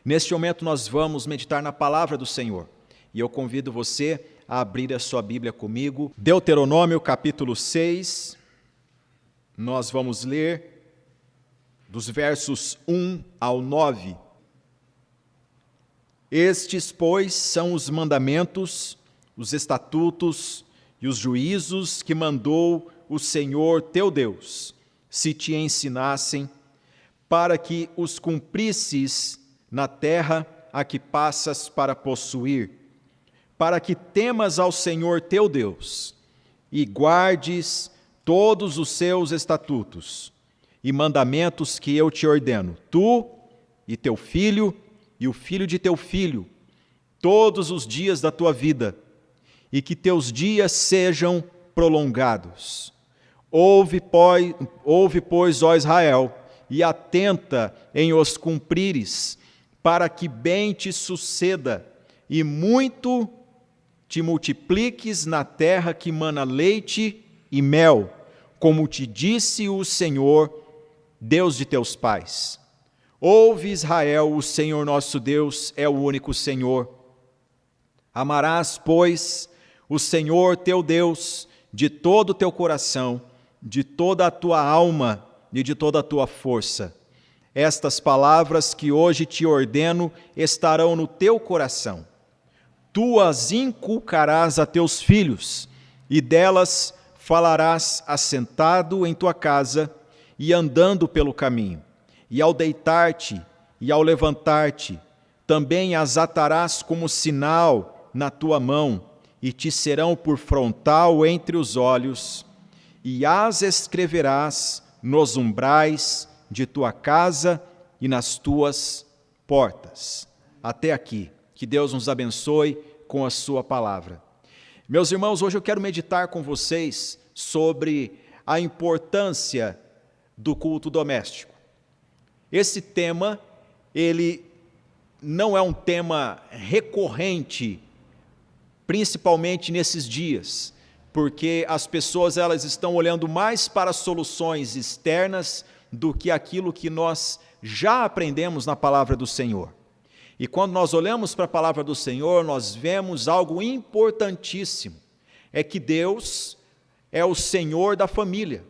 Neste momento nós vamos meditar na palavra do Senhor. E eu convido você a abrir a sua Bíblia comigo. Deuteronômio capítulo 6, nós vamos ler dos versos 1 ao 9. Estes, pois, são os mandamentos, os estatutos e os juízos que mandou o Senhor teu Deus, se te ensinassem, para que os cumprisses na terra a que passas para possuir, para que temas ao Senhor teu Deus e guardes todos os seus estatutos e mandamentos que eu te ordeno, tu e teu filho e o filho de teu filho, todos os dias da tua vida, e que teus dias sejam prolongados. Ouve, pois, ó Israel, e atenta em os cumprires, para que bem te suceda, e muito te multipliques na terra que mana leite e mel, como te disse o Senhor, Deus de teus pais. Ouve, Israel, o Senhor nosso Deus é o único Senhor. Amarás, pois, o Senhor teu Deus de todo o teu coração, de toda a tua alma e de toda a tua força. Estas palavras que hoje te ordeno estarão no teu coração. Tu as inculcarás a teus filhos, e delas falarás assentado em tua casa e andando pelo caminho. E ao deitar-te e ao levantar-te, também as atarás como sinal na tua mão, e te serão por frontal entre os olhos, e as escreverás nos umbrais de tua casa e nas tuas portas. Até aqui. Que Deus nos abençoe com a sua palavra. Meus irmãos, hoje eu quero meditar com vocês sobre a importância do culto doméstico. Esse tema, ele não é um tema recorrente, principalmente nesses dias, porque as pessoas elas estão olhando mais para soluções externas do que aquilo que nós já aprendemos na palavra do Senhor. E quando nós olhamos para a palavra do Senhor, nós vemos algo importantíssimo, é que Deus é o Senhor da família,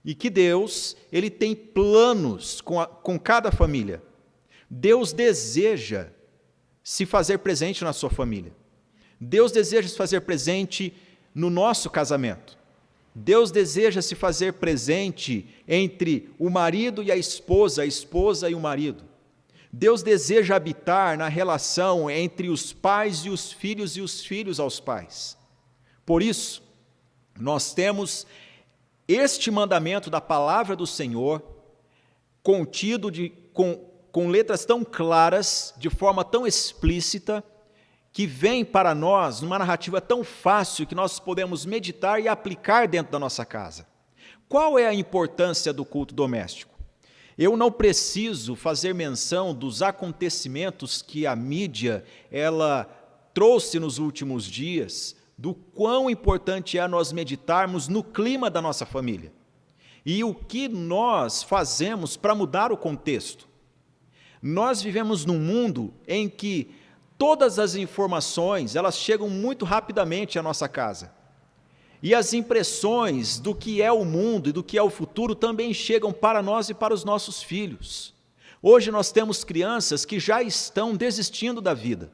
e que Deus ele tem planos com cada família. Deus deseja se fazer presente na sua família. Deus deseja se fazer presente no nosso casamento. Deus deseja se fazer presente entre o marido e a esposa e o marido. Deus deseja habitar na relação entre os pais e os filhos aos pais. Por isso, nós temos este mandamento da palavra do Senhor, contido com letras tão claras, de forma tão explícita, que vem para nós numa narrativa tão fácil que nós podemos meditar e aplicar dentro da nossa casa. Qual é a importância do culto doméstico? Eu não preciso fazer menção dos acontecimentos que a mídia ela trouxe nos últimos dias, do quão importante é nós meditarmos no clima da nossa família e o que nós fazemos para mudar o contexto. Nós vivemos num mundo em que todas as informações, elas chegam muito rapidamente à nossa casa. E as impressões do que é o mundo e do que é o futuro também chegam para nós e para os nossos filhos. Hoje nós temos crianças que já estão desistindo da vida.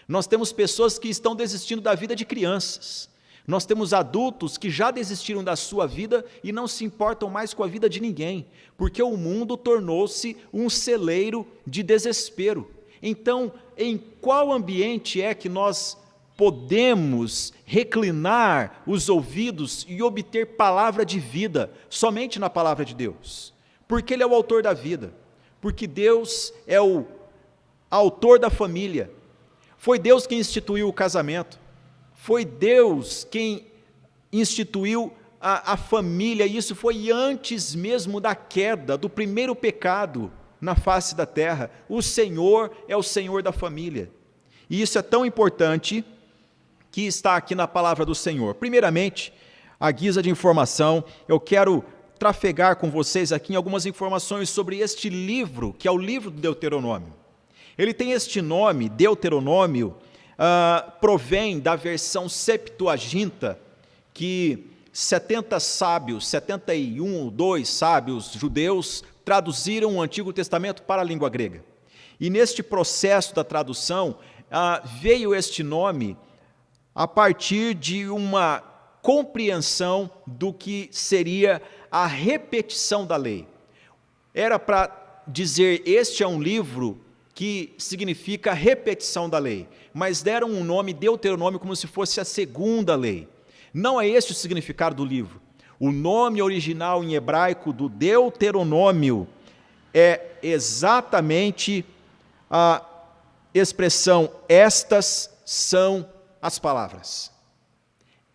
Nós temos pessoas que estão desistindo da vida de crianças. Nós temos adultos que já desistiram da sua vida e não se importam mais com a vida de ninguém, porque o mundo tornou-se um celeiro de desespero. Então, em qual ambiente é que nós podemos reclinar os ouvidos e obter palavra de vida? Somente na palavra de Deus, porque Ele é o autor da vida, porque Deus é o autor da família. Foi Deus quem instituiu o casamento, foi Deus quem instituiu a família, e isso foi antes mesmo da queda, do primeiro pecado na face da terra. O Senhor é o Senhor da família, e isso é tão importante que está aqui na palavra do Senhor. Primeiramente, à guisa de informação, eu quero trafegar com vocês aqui em algumas informações sobre este livro, que é o livro do Deuteronômio. Ele tem este nome, Deuteronômio, provém da versão Septuaginta, que 70 sábios, 71 ou 2 sábios judeus traduziram o Antigo Testamento para a língua grega. E neste processo da tradução, veio este nome a partir de uma compreensão do que seria a repetição da lei. Era para dizer, este é um livro que significa repetição da lei, mas deram um nome Deuteronômio como se fosse a segunda lei. Não é este o significado do livro. O nome original em hebraico do Deuteronômio é exatamente a expressão, estas são as palavras.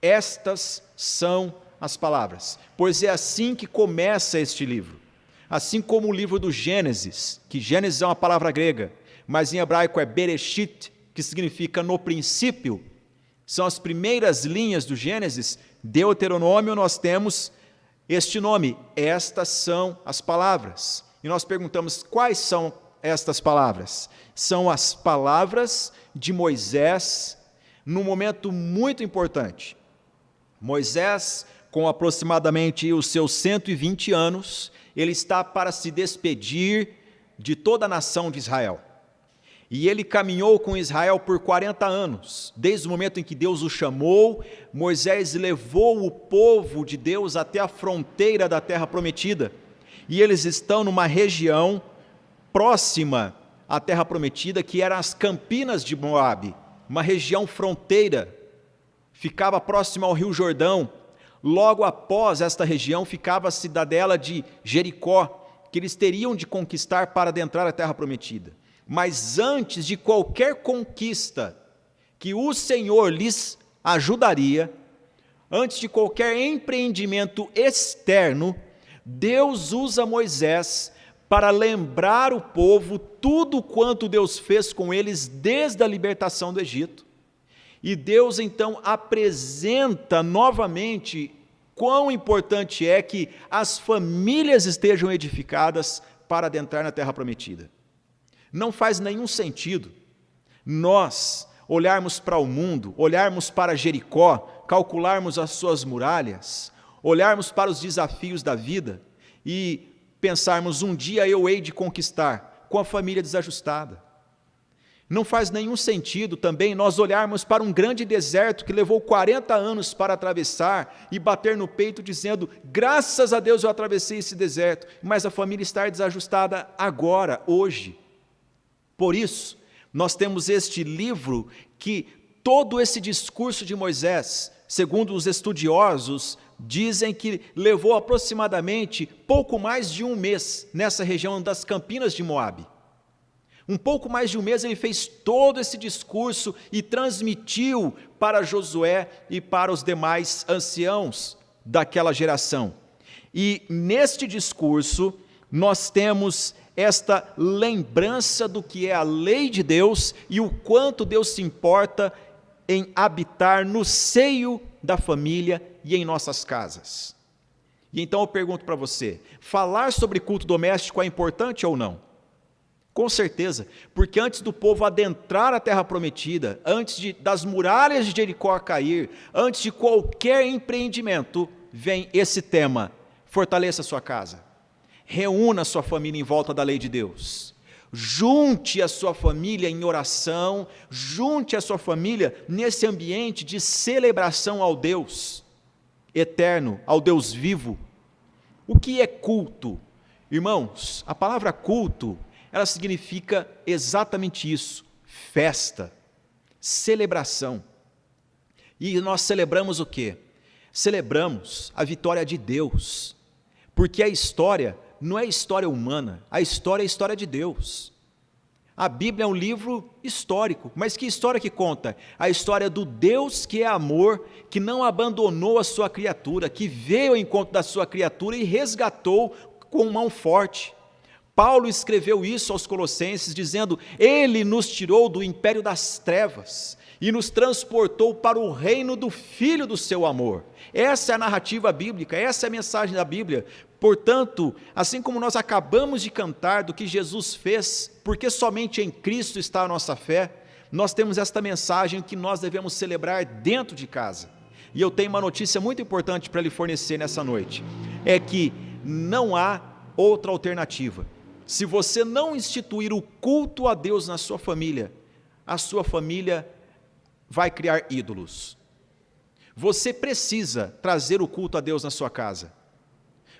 Estas são as palavras, pois é assim que começa este livro. Assim como o livro do Gênesis, que Gênesis é uma palavra grega, mas em hebraico é Bereshit, que significa no princípio, são as primeiras linhas do Gênesis. Deuteronômio, nós temos este nome, estas são as palavras. E nós perguntamos, quais são estas palavras? São as palavras de Moisés, num momento muito importante. Moisés, com aproximadamente os seus 120 anos, ele está para se despedir de toda a nação de Israel. E ele caminhou com Israel por 40 anos. Desde o momento em que Deus o chamou, Moisés levou o povo de Deus até a fronteira da terra prometida. E eles estão numa região próxima à terra prometida, que eram as Campinas de Moabe, uma região fronteira, ficava próxima ao Rio Jordão. Logo após esta região ficava a cidadela de Jericó, que eles teriam de conquistar para adentrar a terra prometida. Mas antes de qualquer conquista que o Senhor lhes ajudaria, antes de qualquer empreendimento externo, Deus usa Moisés para lembrar o povo tudo quanto Deus fez com eles desde a libertação do Egito. E Deus então apresenta novamente quão importante é que as famílias estejam edificadas para adentrar na terra prometida. Não faz nenhum sentido nós olharmos para o mundo, olharmos para Jericó, calcularmos as suas muralhas, olharmos para os desafios da vida e pensarmos, um dia eu hei de conquistar, com a família desajustada. Não faz nenhum sentido também nós olharmos para um grande deserto que levou 40 anos para atravessar e bater no peito dizendo, graças a Deus eu atravessei esse deserto, mas a família está desajustada agora, hoje. Por isso, nós temos este livro que todo esse discurso de Moisés, segundo os estudiosos, dizem que levou aproximadamente pouco mais de um mês nessa região das Campinas de Moabe. Um pouco mais de um mês ele fez todo esse discurso e transmitiu para Josué e para os demais anciãos daquela geração. E neste discurso nós temos esta lembrança do que é a lei de Deus e o quanto Deus se importa em habitar no seio da família e em nossas casas. E então eu pergunto para você, falar sobre culto doméstico é importante ou não? Com certeza, porque antes do povo adentrar a terra prometida, antes das muralhas de Jericó cair, antes de qualquer empreendimento, vem esse tema, fortaleça a sua casa, reúna a sua família em volta da lei de Deus, junte a sua família em oração, junte a sua família nesse ambiente de celebração ao Deus eterno, ao Deus vivo. O que é culto? Irmãos, a palavra culto, ela significa exatamente isso, festa, celebração. E nós celebramos o quê? Celebramos a vitória de Deus, porque a história não é história humana, a história é a história de Deus. A Bíblia é um livro histórico, mas que história que conta? A história do Deus que é amor, que não abandonou a sua criatura, que veio ao encontro da sua criatura e resgatou com mão forte. Paulo escreveu isso aos Colossenses, dizendo, Ele nos tirou do império das trevas e nos transportou para o reino do Filho do seu amor. Essa é a narrativa bíblica, essa é a mensagem da Bíblia. Portanto, assim como nós acabamos de cantar do que Jesus fez, porque somente em Cristo está a nossa fé, nós temos esta mensagem que nós devemos celebrar dentro de casa. E eu tenho uma notícia muito importante para lhe fornecer nessa noite, é que não há outra alternativa. Se você não instituir o culto a Deus na sua família, a sua família vai criar ídolos. Você precisa trazer o culto a Deus na sua casa,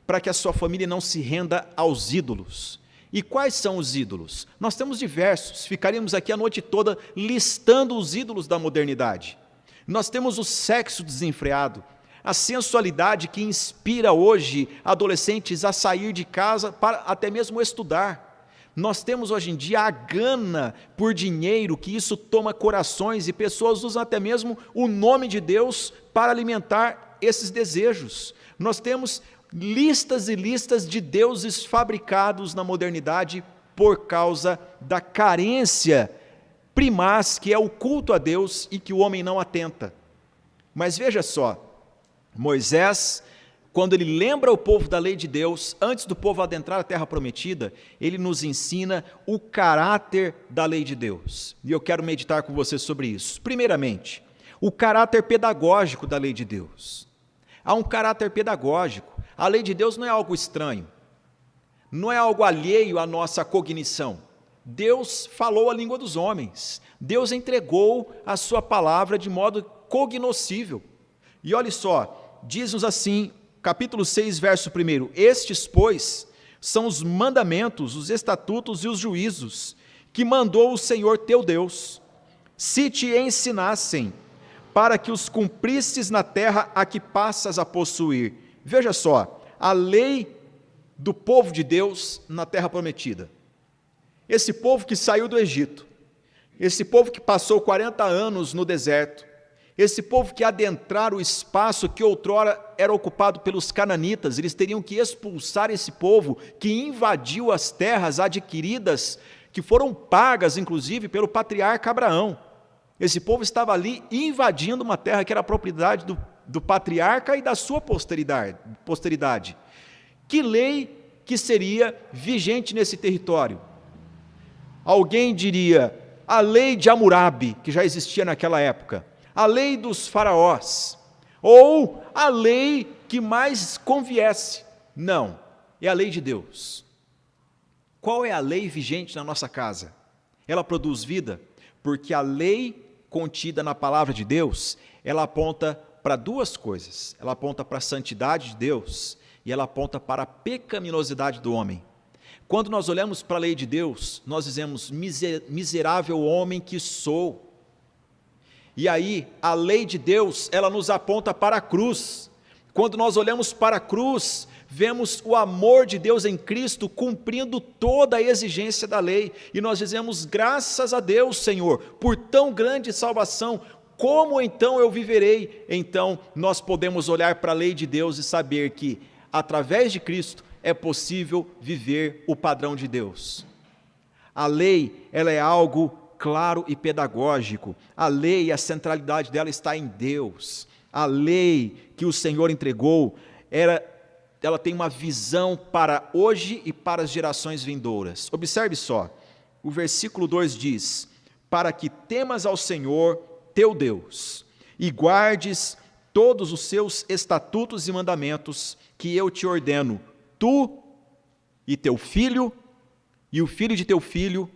para que a sua família não se renda aos ídolos. E quais são os ídolos? Nós temos diversos, ficaríamos aqui a noite toda listando os ídolos da modernidade. Nós temos o sexo desenfreado, a sensualidade que inspira hoje adolescentes a sair de casa para até mesmo estudar. Nós temos hoje em dia a gana por dinheiro, que isso toma corações e pessoas usam até mesmo o nome de Deus para alimentar esses desejos. Nós temos listas e listas de deuses fabricados na modernidade por causa da carência primaz que é o culto a Deus e que o homem não atenta. Mas veja só, Moisés, quando ele lembra o povo da lei de Deus, antes do povo adentrar a terra prometida, ele nos ensina o caráter da lei de Deus. E eu quero meditar com você sobre isso. Primeiramente, o caráter pedagógico da lei de Deus. Há um caráter pedagógico. A lei de Deus não é algo estranho, não é algo alheio à nossa cognição. Deus falou a língua dos homens, Deus entregou a sua palavra de modo cognoscível. E olha só, diz-nos assim, capítulo 6, verso 1, estes, pois, são os mandamentos, os estatutos e os juízos, que mandou o Senhor teu Deus, se te ensinassem, para que os cumprisses na terra a que passas a possuir. Veja só, a lei do povo de Deus na terra prometida. Esse povo que saiu do Egito, esse povo que passou 40 anos no deserto, esse povo que adentraram o espaço que outrora era ocupado pelos cananitas, eles teriam que expulsar esse povo que invadiu as terras adquiridas, que foram pagas inclusive pelo patriarca Abraão. Esse povo estava ali invadindo uma terra que era propriedade do patriarca e da sua posteridade. Que lei que seria vigente nesse território? Alguém diria, a lei de Hammurabi, que já existia naquela época, a lei dos faraós, ou a lei que mais conviesse. Não, é a lei de Deus. Qual é a lei vigente na nossa casa? Ela produz vida, porque a lei contida na palavra de Deus, ela aponta para duas coisas. Ela aponta para a santidade de Deus e ela aponta para a pecaminosidade do homem. Quando nós olhamos para a lei de Deus, nós dizemos, miserável homem que sou. E aí, a lei de Deus, ela nos aponta para a cruz. Quando nós olhamos para a cruz, vemos o amor de Deus em Cristo cumprindo toda a exigência da lei. E nós dizemos, graças a Deus, Senhor, por tão grande salvação, como então eu viverei? Então, nós podemos olhar para a lei de Deus e saber que, através de Cristo, é possível viver o padrão de Deus. A lei, ela é algo claro e pedagógico. A lei, a centralidade dela está em Deus. A lei que o Senhor entregou, ela tem uma visão para hoje e para as gerações vindouras. Observe só, o versículo 2 diz, para que temas ao Senhor teu Deus, e guardes todos os seus estatutos e mandamentos que eu te ordeno, tu e teu filho, e o filho de teu filho,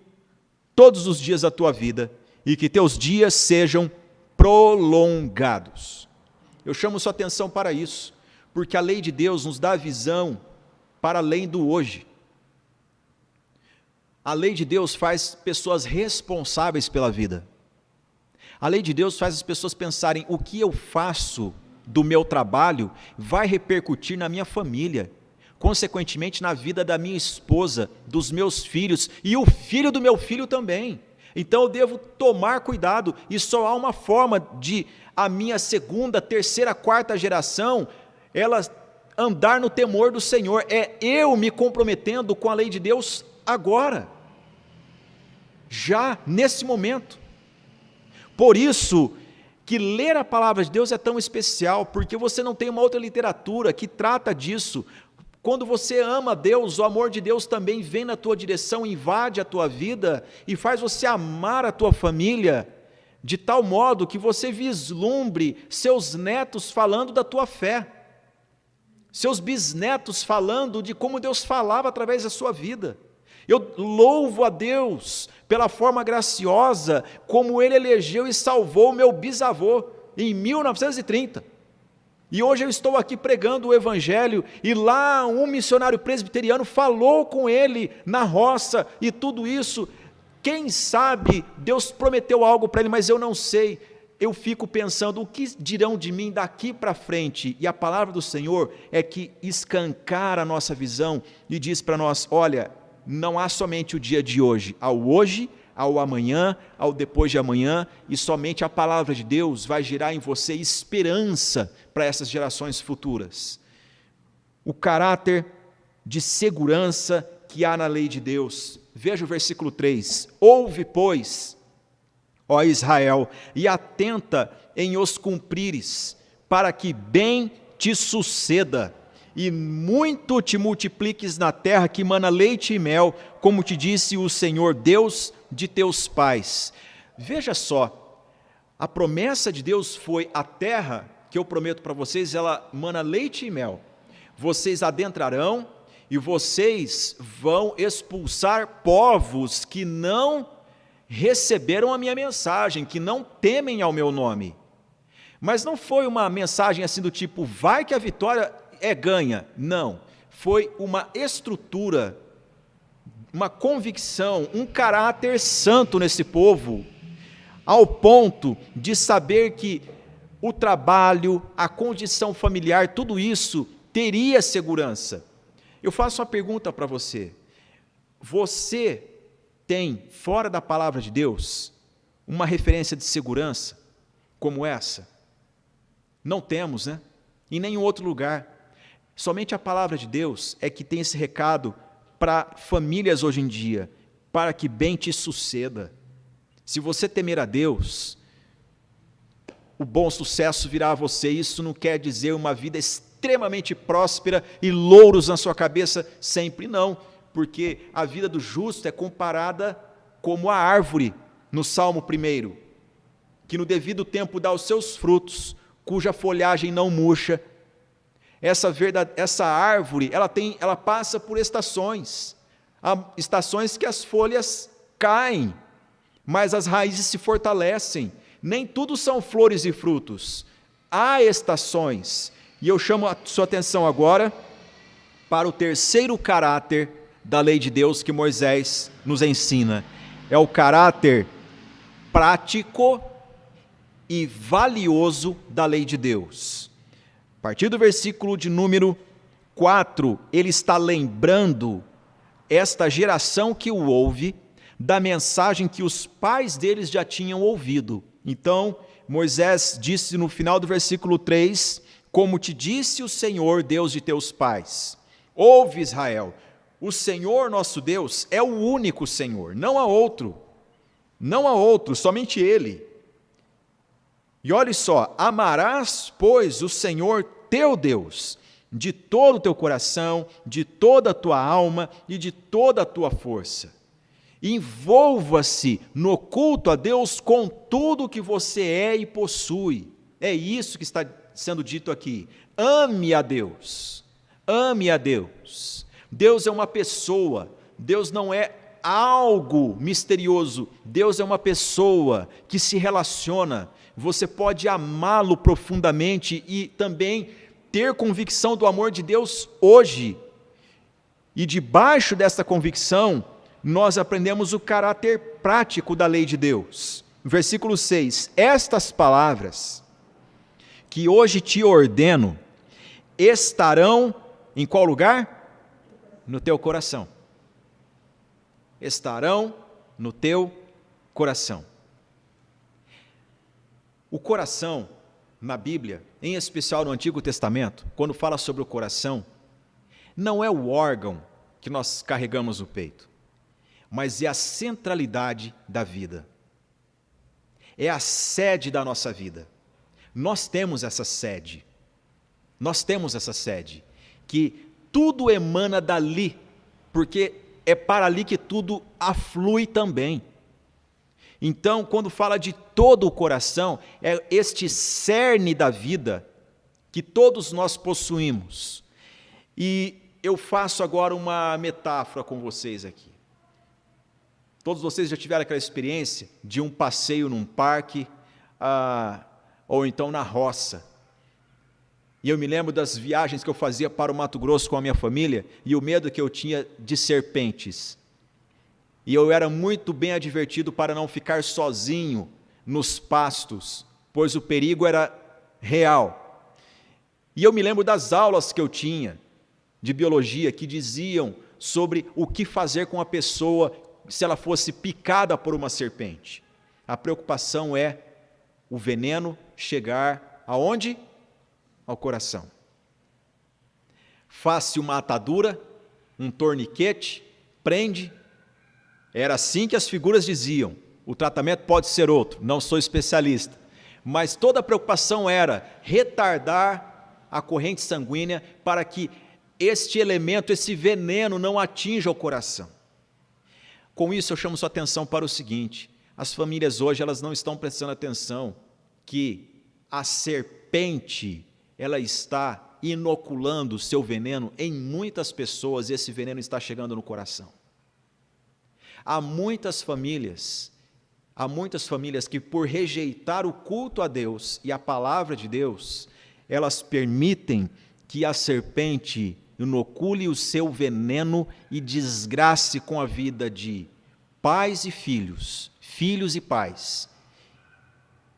todos os dias da tua vida, e que teus dias sejam prolongados. Eu chamo sua atenção para isso, porque a lei de Deus nos dá a visão para além do hoje. A lei de Deus faz pessoas responsáveis pela vida. A lei de Deus faz as pessoas pensarem, o que eu faço do meu trabalho vai repercutir na minha família, consequentemente na vida da minha esposa, dos meus filhos e o filho do meu filho também. Então eu devo tomar cuidado, e só há uma forma de a minha segunda, terceira, quarta geração, ela andar no temor do Senhor, é eu me comprometendo com a lei de Deus agora, já nesse momento. Por isso que ler a palavra de Deus é tão especial, porque você não tem uma outra literatura que trata disso. Quando você ama Deus, o amor de Deus também vem na tua direção, invade a tua vida e faz você amar a tua família, de tal modo que você vislumbre seus netos falando da tua fé, seus bisnetos falando de como Deus falava através da sua vida. Eu louvo a Deus pela forma graciosa como Ele elegeu e salvou meu bisavô em 1930. E hoje eu estou aqui pregando o Evangelho, e lá um missionário presbiteriano falou com ele na roça, e tudo isso, quem sabe Deus prometeu algo para ele, mas eu não sei. Eu fico pensando, o que dirão de mim daqui para frente? E a palavra do Senhor é que escancara a nossa visão e diz para nós, olha, não há somente o dia de hoje, há o hoje, ao amanhã, ao depois de amanhã, e somente a palavra de Deus vai gerar em você esperança para essas gerações futuras. O caráter de segurança que há na lei de Deus. Veja o versículo 3. Ouve, pois, ó Israel, e atenta em os cumprires, para que bem te suceda, e muito te multipliques na terra que mana leite e mel, como te disse o Senhor Deus de teus pais. Veja só, a promessa de Deus foi a terra que eu prometo para vocês, ela mana leite e mel. Vocês adentrarão e vocês vão expulsar povos que não receberam a minha mensagem, que não temem ao meu nome. Mas não foi uma mensagem assim do tipo, vai que a vitória é ganha. Não, foi uma estrutura, uma convicção, um caráter santo nesse povo, ao ponto de saber que o trabalho, a condição familiar, tudo isso teria segurança. Eu faço uma pergunta para você. Você tem, fora da palavra de Deus, uma referência de segurança como essa? Não temos, né? Em nenhum outro lugar. Somente a palavra de Deus é que tem esse recado para famílias hoje em dia, para que bem te suceda. Se você temer a Deus, o bom sucesso virá a você. Isso não quer dizer uma vida extremamente próspera e louros na sua cabeça sempre, não, porque a vida do justo é comparada como a árvore, no Salmo 1, que no devido tempo dá os seus frutos, cuja folhagem não murcha. Essa árvore, ela passa por estações. Há estações que as folhas caem, mas as raízes se fortalecem. Nem tudo são flores e frutos. Há estações. E eu chamo a sua atenção agora para o terceiro caráter da lei de Deus que Moisés nos ensina. É o caráter prático e valioso da lei de Deus. A partir do versículo de número 4, ele está lembrando esta geração que o ouve da mensagem que os pais deles já tinham ouvido. Então, Moisés disse no final do versículo 3, como te disse o Senhor, Deus de teus pais. Ouve, Israel, o Senhor nosso Deus é o único Senhor, não há outro, somente Ele. E olhe só, amarás, pois, o Senhor teu Deus, de todo o teu coração, de toda a tua alma e de toda a tua força. Envolva-se no culto a Deus com tudo o que você é e possui. É isso que está sendo dito aqui. Ame a Deus. Ame a Deus. Deus é uma pessoa. Deus não é algo misterioso. Deus é uma pessoa que se relaciona. Você pode amá-lo profundamente e também ter convicção do amor de Deus hoje. E debaixo dessa convicção, nós aprendemos o caráter prático da lei de Deus. Versículo 6, estas palavras que hoje te ordeno estarão em qual lugar? No teu coração. Estarão no teu coração. O coração, na Bíblia, em especial no Antigo Testamento, quando fala sobre o coração, não é o órgão que nós carregamos no peito, mas é a centralidade da vida. É a sede da nossa vida. Nós temos essa sede, que tudo emana dali, porque é para ali que tudo aflui também. Então, quando fala de todo o coração, é este cerne da vida que todos nós possuímos. E eu faço agora uma metáfora com vocês aqui. Todos vocês já tiveram aquela experiência de um passeio num parque, ou então na roça. E eu me lembro das viagens que eu fazia para o Mato Grosso com a minha família, e o medo que eu tinha de serpentes. E eu era muito bem advertido para não ficar sozinho nos pastos, pois o perigo era real. E eu me lembro das aulas que eu tinha de biologia, que diziam sobre o que fazer com a pessoa se ela fosse picada por uma serpente. A preocupação é o veneno chegar aonde? Ao coração. Faz-se uma atadura, um torniquete, prende. Era assim que as figuras diziam. O tratamento pode ser outro, não sou especialista. Mas toda a preocupação era retardar a corrente sanguínea para que este elemento, esse veneno não atinja o coração. Com isso eu chamo sua atenção para o seguinte: as famílias hoje elas não estão prestando atenção que a serpente ela está inoculando o seu veneno em muitas pessoas e esse veneno está chegando no coração. Há muitas famílias que por rejeitar o culto a Deus e a palavra de Deus, elas permitem que a serpente inocule o seu veneno e desgrace com a vida de pais e filhos, filhos e pais.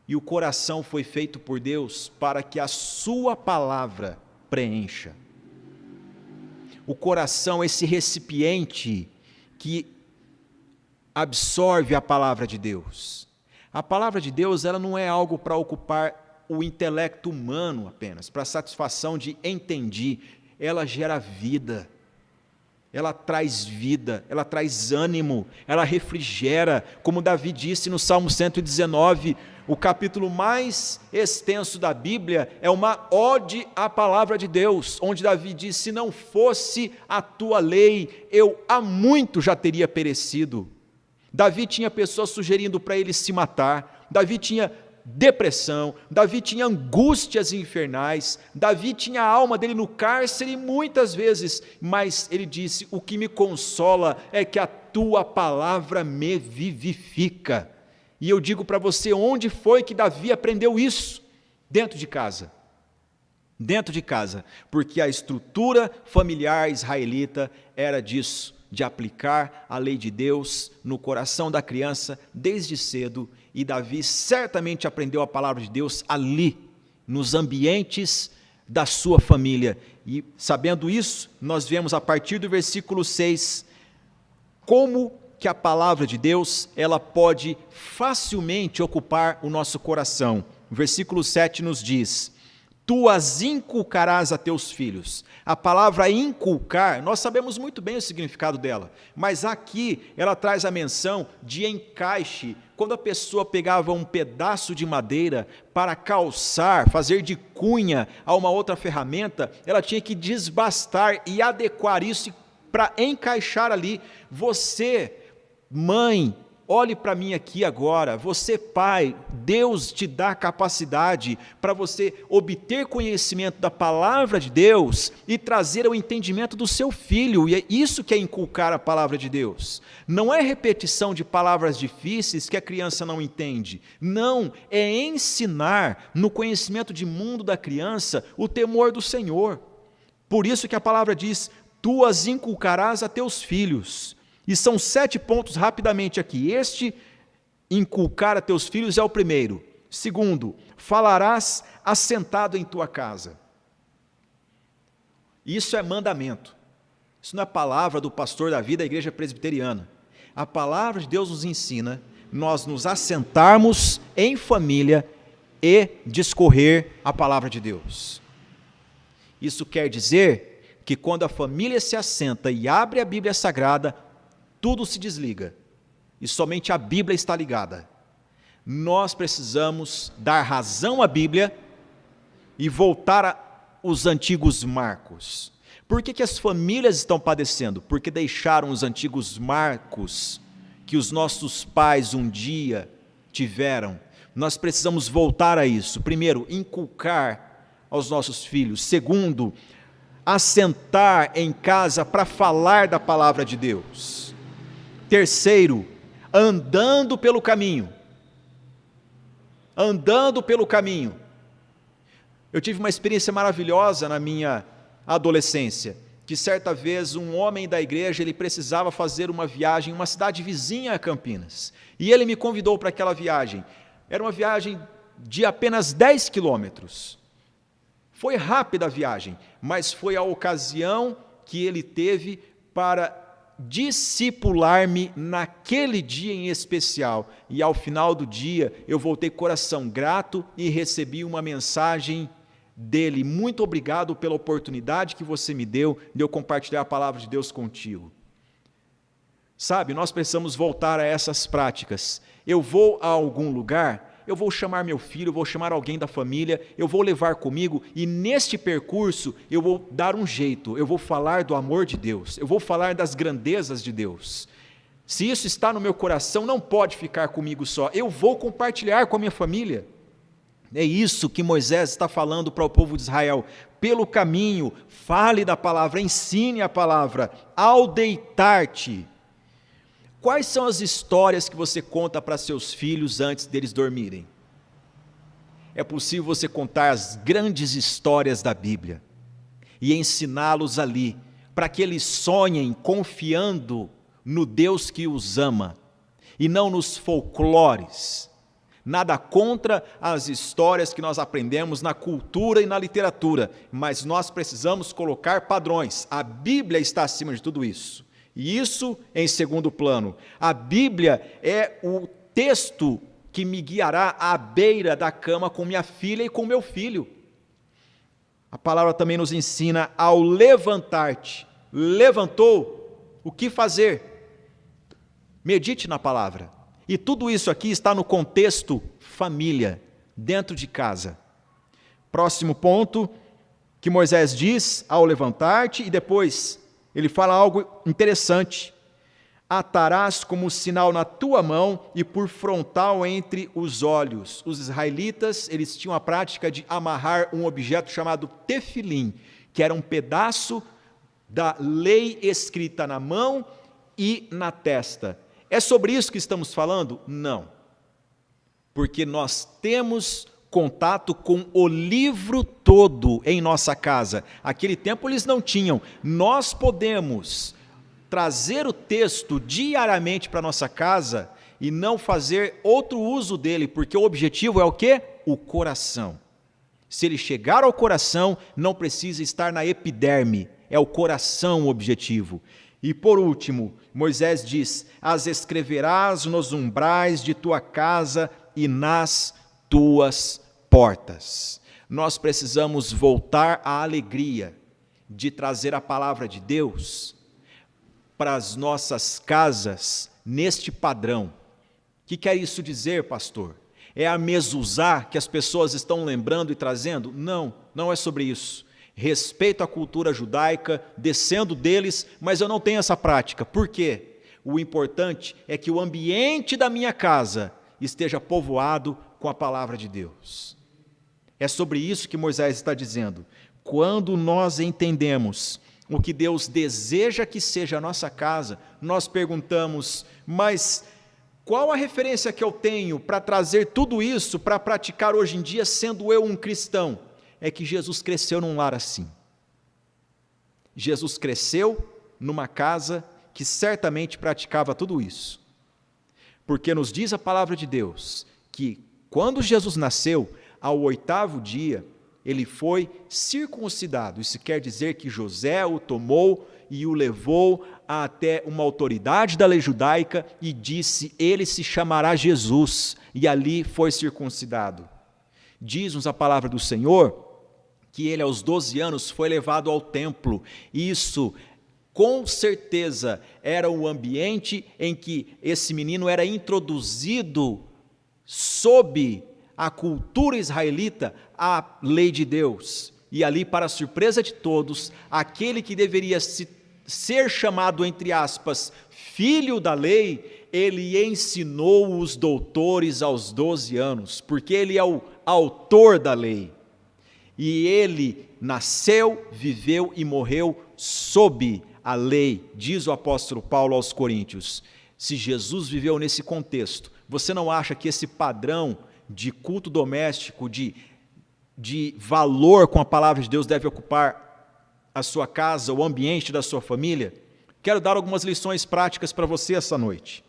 E o coração foi feito por Deus para que a sua palavra preencha. O coração é esse recipiente que absorve a palavra de Deus. A palavra de Deus ela não é algo para ocupar o intelecto humano apenas, para satisfação de entendi. Ela gera vida, ela traz ânimo, ela refrigera, como Davi disse no Salmo 119, o capítulo mais extenso da Bíblia é uma ode à palavra de Deus, onde Davi diz, se não fosse a tua lei, eu há muito já teria perecido. Davi tinha pessoas sugerindo para ele se matar, Davi tinha depressão, Davi tinha angústias infernais, Davi tinha a alma dele no cárcere muitas vezes, mas ele disse, o que me consola é que a tua palavra me vivifica. E eu digo para você, onde foi que Davi aprendeu isso? Dentro de casa. Dentro de casa, porque a estrutura familiar israelita era disso, de aplicar a lei de Deus no coração da criança desde cedo, e Davi certamente aprendeu a palavra de Deus ali, nos ambientes da sua família. E sabendo isso, nós vemos a partir do versículo 6, como que a palavra de Deus, ela pode facilmente ocupar o nosso coração. O versículo 7 nos diz, tu as inculcarás a teus filhos. A palavra inculcar, nós sabemos muito bem o significado dela, mas aqui ela traz a menção de encaixe. Quando a pessoa pegava um pedaço de madeira para calçar, fazer de cunha a uma outra ferramenta, ela tinha que desbastar e adequar isso para encaixar ali. Você, mãe, olhe para mim aqui agora, você pai, Deus te dá capacidade para você obter conhecimento da palavra de Deus e trazer ao entendimento do seu filho, e é isso que é inculcar a palavra de Deus. Não é repetição de palavras difíceis que a criança não entende, não, é ensinar no conhecimento de mundo da criança o temor do Senhor. Por isso que a palavra diz, tu as inculcarás a teus filhos. E são 7 pontos rapidamente aqui. Este, inculcar a teus filhos, é o primeiro. Segundo, falarás assentado em tua casa. Isso é mandamento. Isso não é palavra do pastor da vida da igreja presbiteriana. A palavra de Deus nos ensina nós nos assentarmos em família e discorrer a palavra de Deus. Isso quer dizer que quando a família se assenta e abre a Bíblia Sagrada, tudo se desliga e somente a Bíblia está ligada. Nós precisamos dar razão à Bíblia e voltar aos antigos marcos. Por que as famílias estão padecendo? Porque deixaram os antigos marcos que os nossos pais um dia tiveram. Nós precisamos voltar a isso. Primeiro, inculcar aos nossos filhos. Segundo, assentar em casa para falar da palavra de Deus. Terceiro, andando pelo caminho. Andando pelo caminho. Eu tive uma experiência maravilhosa na minha adolescência, que certa vez um homem da igreja, ele precisava fazer uma viagem em uma cidade vizinha a Campinas, e ele me convidou para aquela viagem. Era uma viagem de apenas 10 quilômetros, foi rápida a viagem, mas foi a ocasião que ele teve para discipular-me naquele dia em especial, e ao final do dia eu voltei coração grato e recebi uma mensagem dele: muito obrigado pela oportunidade que você me deu de eu compartilhar a palavra de Deus contigo. Sabe, nós precisamos voltar a essas práticas. Eu vou a algum lugar, eu vou chamar meu filho, eu vou chamar alguém da família, eu vou levar comigo, e neste percurso eu vou dar um jeito, eu vou falar do amor de Deus, eu vou falar das grandezas de Deus. Se isso está no meu coração, não pode ficar comigo só, eu vou compartilhar com a minha família. É isso que Moisés está falando para o povo de Israel. Pelo caminho, fale da palavra, ensine a palavra, ao deitar-te. Quais são as histórias que você conta para seus filhos antes deles dormirem? É possível você contar as grandes histórias da Bíblia e ensiná-los ali, para que eles sonhem confiando no Deus que os ama e não nos folclores. Nada contra as histórias que nós aprendemos na cultura e na literatura, mas nós precisamos colocar padrões. A Bíblia está acima de tudo isso. E isso em segundo plano. A Bíblia é o texto que me guiará à beira da cama com minha filha e com meu filho. A palavra também nos ensina ao levantar-te. Levantou, o que fazer? Medite na palavra. E tudo isso aqui está no contexto família, dentro de casa. Próximo ponto que Moisés diz ao levantar-te, e depois ele fala algo interessante. Atarás como sinal na tua mão e por frontal entre os olhos. Os israelitas, eles tinham a prática de amarrar um objeto chamado tefilim, que era um pedaço da lei escrita na mão e na testa. É sobre isso que estamos falando? Não. Porque nós temos contato com o livro todo em nossa casa. Aquele tempo eles não tinham. Nós podemos trazer o texto diariamente para nossa casa e não fazer outro uso dele, porque o objetivo é o quê? O coração. Se ele chegar ao coração, não precisa estar na epiderme. É o coração o objetivo. E por último, Moisés diz: as escreverás nos umbrais de tua casa e nas tuas portas. Nós precisamos voltar à alegria de trazer a palavra de Deus para as nossas casas neste padrão. O que quer isso dizer, pastor? É a mezuzá que as pessoas estão lembrando e trazendo? Não, não é sobre isso. Respeito à cultura judaica, descendo deles, mas eu não tenho essa prática. Por quê? O importante é que o ambiente da minha casa esteja povoado com a palavra de Deus. É sobre isso que Moisés está dizendo. Quando nós entendemos o que Deus deseja que seja a nossa casa, nós perguntamos: mas qual a referência que eu tenho para trazer tudo isso para praticar hoje em dia, sendo eu um cristão? É que Jesus cresceu num lar assim. Jesus cresceu numa casa que certamente praticava tudo isso. Porque nos diz a palavra de Deus que quando Jesus nasceu, ao 8º dia, ele foi circuncidado. Isso quer dizer que José o tomou e o levou até uma autoridade da lei judaica e disse: ele se chamará Jesus, e ali foi circuncidado. Diz-nos a palavra do Senhor que ele aos 12 anos foi levado ao templo. Isso, com certeza, era o ambiente em que esse menino era introduzido sob a cultura israelita, a lei de Deus. E ali, para a surpresa de todos, aquele que deveria ser chamado, entre aspas, filho da lei, ele ensinou os doutores aos 12 anos, porque ele é o autor da lei. E ele nasceu, viveu e morreu sob a lei, diz o apóstolo Paulo aos Coríntios. Se Jesus viveu nesse contexto, você não acha que esse padrão de culto doméstico, de valor com a palavra de Deus deve ocupar a sua casa, o ambiente da sua família? Quero dar algumas lições práticas para você essa noite.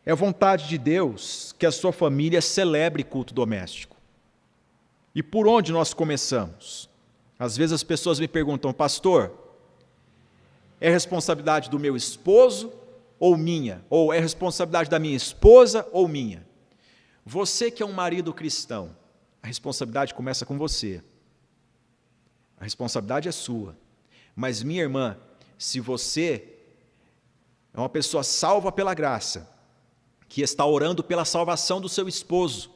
É vontade de Deus que a sua família celebre culto doméstico. E por onde nós começamos? Às vezes as pessoas me perguntam, pastor, é responsabilidade do meu esposo ou minha? Ou é responsabilidade da minha esposa ou minha? Você que é um marido cristão, a responsabilidade começa com você. A responsabilidade é sua. Mas, minha irmã, se você é uma pessoa salva pela graça, que está orando pela salvação do seu esposo,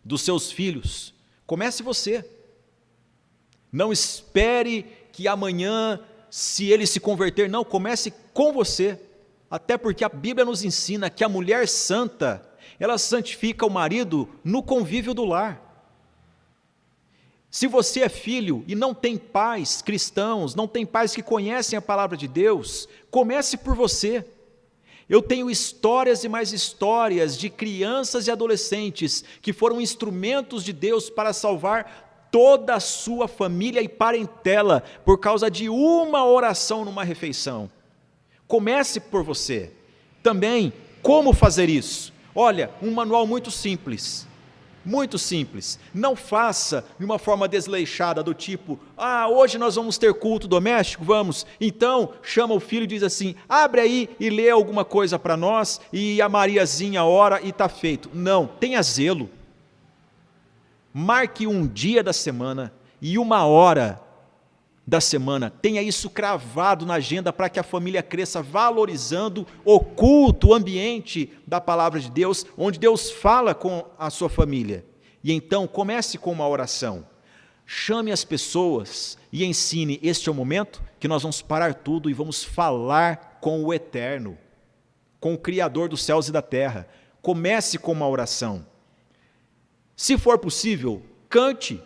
dos seus filhos, comece você. Não espere que amanhã, se ele se converter, não, comece com você. Até porque a Bíblia nos ensina que a mulher santa, ela santifica o marido no convívio do lar. Se você é filho e não tem pais cristãos, não tem pais que conhecem a palavra de Deus, comece por você. Eu tenho histórias e mais histórias de crianças e adolescentes que foram instrumentos de Deus para salvar toda a sua família e parentela por causa de uma oração numa refeição. Comece por você. Também, como fazer isso? Olha, um manual muito simples. Muito simples. Não faça de uma forma desleixada do tipo, hoje nós vamos ter culto doméstico, vamos. Então, chama o filho e diz assim, abre aí e lê alguma coisa para nós, e a Mariazinha ora e está feito. Não, tenha zelo. Marque um dia da semana e uma hora da semana, tenha isso cravado na agenda para que a família cresça valorizando o culto, o ambiente da palavra de Deus, onde Deus fala com a sua família. E então comece com uma oração, chame as pessoas e ensine. Este é o momento que nós vamos parar tudo e vamos falar com o Eterno, com o Criador dos céus e da terra. Comece com uma oração. Se for possível, cante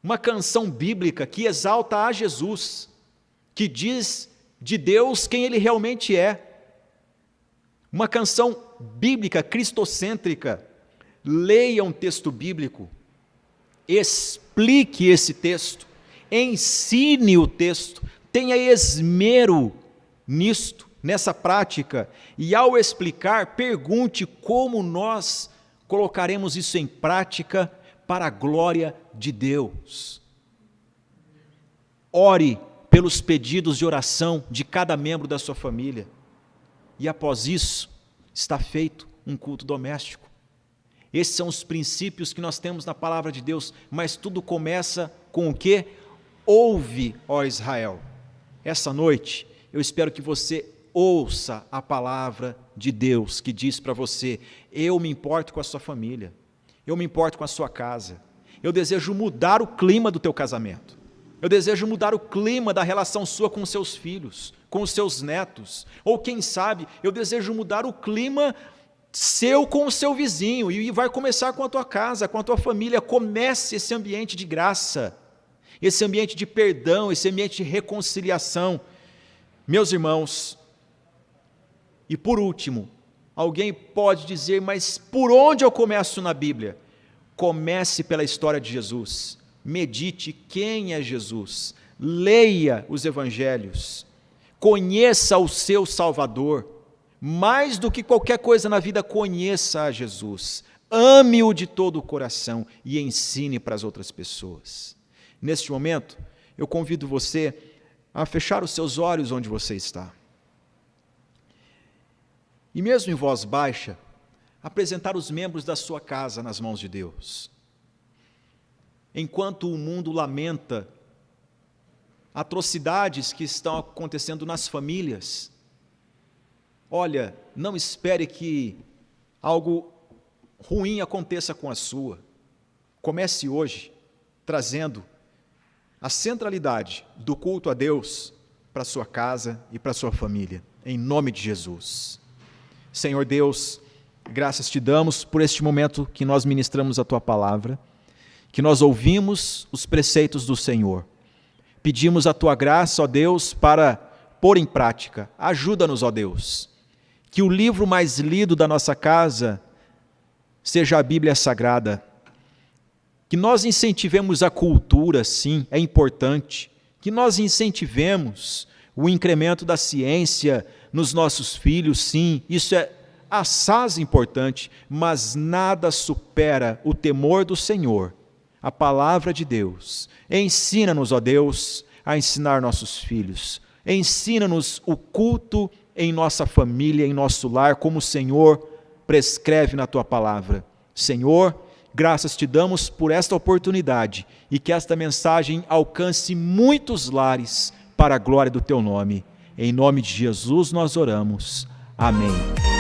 uma canção bíblica que exalta a Jesus, que diz de Deus quem Ele realmente é. Uma canção bíblica, cristocêntrica. Leia um texto bíblico, explique esse texto, ensine o texto, tenha esmero nisto, nessa prática, e ao explicar, pergunte como nós colocaremos isso em prática para a glória de Deus. Ore pelos pedidos de oração de cada membro da sua família. E após isso, está feito um culto doméstico. Esses são os princípios que nós temos na palavra de Deus, mas tudo começa com o quê? Ouve, ó Israel. Essa noite, eu espero que você ouça a palavra de Deus, que diz para você, eu me importo com a sua família. Eu me importo com a sua casa. Eu desejo mudar o clima do teu casamento. Eu desejo mudar o clima da relação sua com os seus filhos, com os seus netos. Ou quem sabe, eu desejo mudar o clima seu com o seu vizinho. E vai começar com a tua casa, com a tua família. Comece esse ambiente de graça, esse ambiente de perdão, esse ambiente de reconciliação. Meus irmãos, e por último, alguém pode dizer, mas por onde eu começo na Bíblia? Comece pela história de Jesus, medite quem é Jesus, leia os evangelhos, conheça o seu Salvador, mais do que qualquer coisa na vida, conheça a Jesus, ame-o de todo o coração e ensine para as outras pessoas. Neste momento, eu convido você a fechar os seus olhos onde você está. E mesmo em voz baixa, apresentar os membros da sua casa nas mãos de Deus. Enquanto o mundo lamenta atrocidades que estão acontecendo nas famílias, olha, não espere que algo ruim aconteça com a sua. Comece hoje, trazendo a centralidade do culto a Deus para a sua casa e para a sua família, em nome de Jesus. Senhor Deus, graças te damos por este momento que nós ministramos a tua palavra, que nós ouvimos os preceitos do Senhor. Pedimos a tua graça, ó Deus, para pôr em prática. Ajuda-nos, ó Deus, que o livro mais lido da nossa casa seja a Bíblia Sagrada. Que nós incentivemos a cultura, sim, é importante. Que nós incentivemos o incremento da ciência nos nossos filhos, sim, isso é assaz importante, mas nada supera o temor do Senhor, a palavra de Deus. Ensina-nos, ó Deus, a ensinar nossos filhos. Ensina-nos o culto em nossa família, em nosso lar, como o Senhor prescreve na tua palavra. Senhor, graças te damos por esta oportunidade e que esta mensagem alcance muitos lares para a glória do teu nome. Em nome de Jesus nós oramos. Amém.